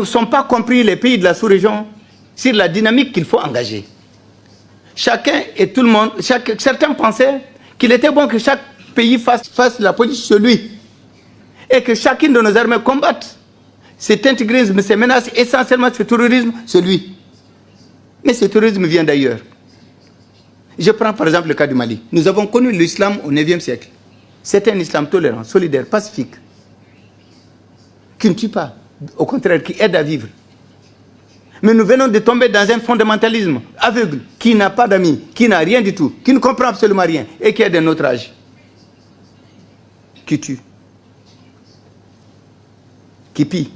ne sommes pas compris, les pays de la sous-région, sur la dynamique qu'il faut engager. Chacun et tout le monde, certains pensaient qu'il était bon que chaque pays fasse la politique sur lui. Et que chacune de nos armées combatte cet intégrisme, ces menaces, essentiellement ce terrorisme, c'est lui. Mais ce terrorisme vient d'ailleurs. Je prends par exemple le cas du Mali. Nous avons connu l'islam au 9e siècle. C'est un islam tolérant, solidaire, pacifique, qui ne tue pas, au contraire, qui aide à vivre. Mais nous venons de tomber dans un fondamentalisme aveugle, qui n'a pas d'amis, qui n'a rien du tout, qui ne comprend absolument rien, et qui est de notre âge, qui tue, qui pille,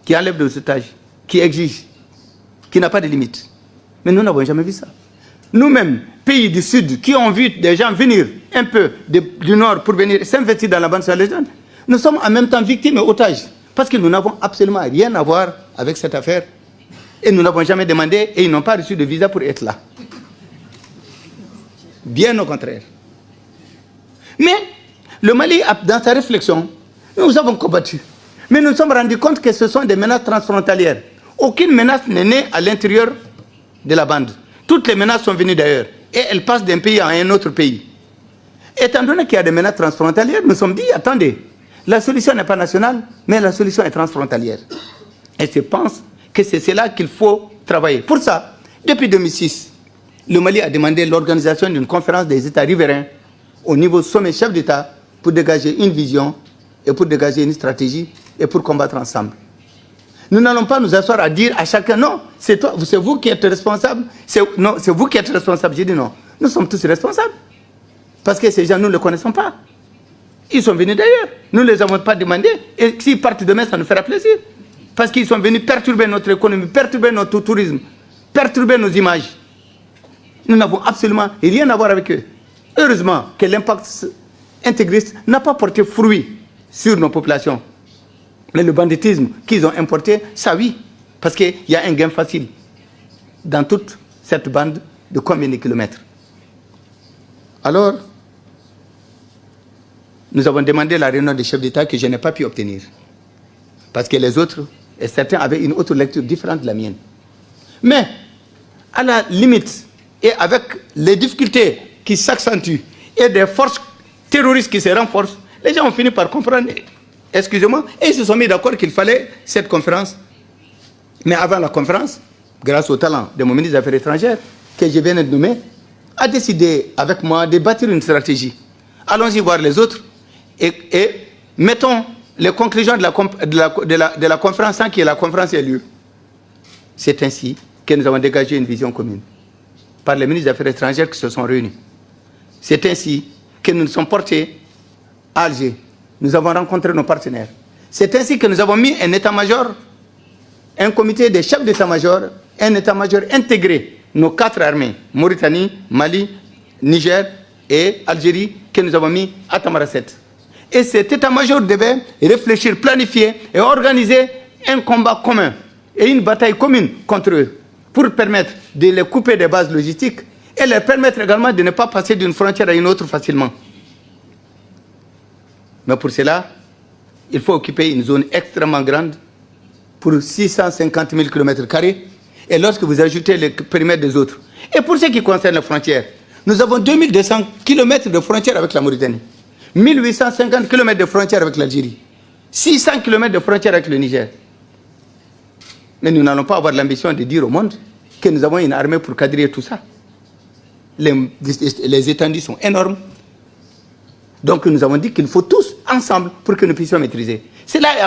qui enlève des otages, qui exige, qui n'a pas de limites. Mais nous n'avons jamais vu ça. Nous-mêmes, pays du Sud, qui ont vu des gens venir un peu du Nord pour venir s'investir dans la bande sahélienne, nous sommes en même temps victimes et otages. Parce que nous n'avons absolument rien à voir avec cette affaire. Et nous n'avons jamais demandé et ils n'ont pas reçu de visa pour être là. Bien au contraire. Mais le Mali, dans sa réflexion, nous avons combattu. Mais nous nous sommes rendus compte que ce sont des menaces transfrontalières. Aucune menace n'est née à l'intérieur de la bande. Toutes les menaces sont venues d'ailleurs. Et elles passent d'un pays à un autre pays. Étant donné qu'il y a des menaces transfrontalières, nous nous sommes dit, attendez, la solution n'est pas nationale, mais la solution est transfrontalière. Et je pense que c'est cela qu'il faut travailler. Pour ça, depuis 2006, le Mali a demandé l'organisation d'une conférence des États riverains au niveau sommet chef d'État pour dégager une vision et pour dégager une stratégie et pour combattre ensemble. Nous n'allons pas nous asseoir à dire à chacun, non, c'est toi, c'est vous qui êtes responsable. Non, c'est vous qui êtes responsable. J'ai dit non, nous sommes tous responsables. Parce que ces gens, nous ne les connaissons pas. Ils sont venus d'ailleurs. Nous ne les avons pas demandés. Et s'ils partent demain, ça nous fera plaisir. Parce qu'ils sont venus perturber notre économie, perturber notre tourisme, perturber nos images. Nous n'avons absolument rien à voir avec eux. Heureusement que l'impact intégriste n'a pas porté fruit sur nos populations. Mais le banditisme qu'ils ont importé, ça oui, parce qu'il y a un gain facile dans toute cette bande de combien de kilomètres. Alors, nous avons demandé la réunion des chefs d'État que je n'ai pas pu obtenir. Parce que les autres, et certains avaient une autre lecture différente de la mienne. Mais, à la limite, et avec les difficultés qui s'accentuent, et des forces terroristes qui se renforcent, les gens ont fini par comprendre, excusez-moi, et ils se sont mis d'accord qu'il fallait cette conférence. Mais avant la conférence, grâce au talent de mon ministre des Affaires étrangères, que je viens de nommer, a décidé avec moi de bâtir une stratégie. Allons-y voir les autres et mettons les conclusions de la conférence sans que la conférence ait lieu. C'est ainsi que nous avons dégagé une vision commune par les ministres des Affaires étrangères qui se sont réunis. C'est ainsi que nous nous sommes portés à Alger. Nous avons rencontré nos partenaires. C'est ainsi que nous avons mis un état-major, un comité des chefs d'état-major, un état-major intégré, nos 4 armées, Mauritanie, Mali, Niger et Algérie, que nous avons mis à Tamarasset. Et cet état-major devait réfléchir, planifier et organiser un combat commun et une bataille commune contre eux pour permettre de les couper des bases logistiques et leur permettre également de ne pas passer d'une frontière à une autre facilement. Mais pour cela, il faut occuper une zone extrêmement grande pour 650 000 km². Et lorsque vous ajoutez les périmètres des autres. Et pour ce qui concerne les frontières, nous avons 2200 km de frontières avec la Mauritanie, 1850 km de frontières avec l'Algérie, 600 km de frontières avec le Niger. Mais nous n'allons pas avoir l'ambition de dire au monde que nous avons une armée pour quadriller tout ça. Les étendues sont énormes. Donc nous avons dit qu'il faut tous ensemble pour que nous puissions maîtriser. C'est là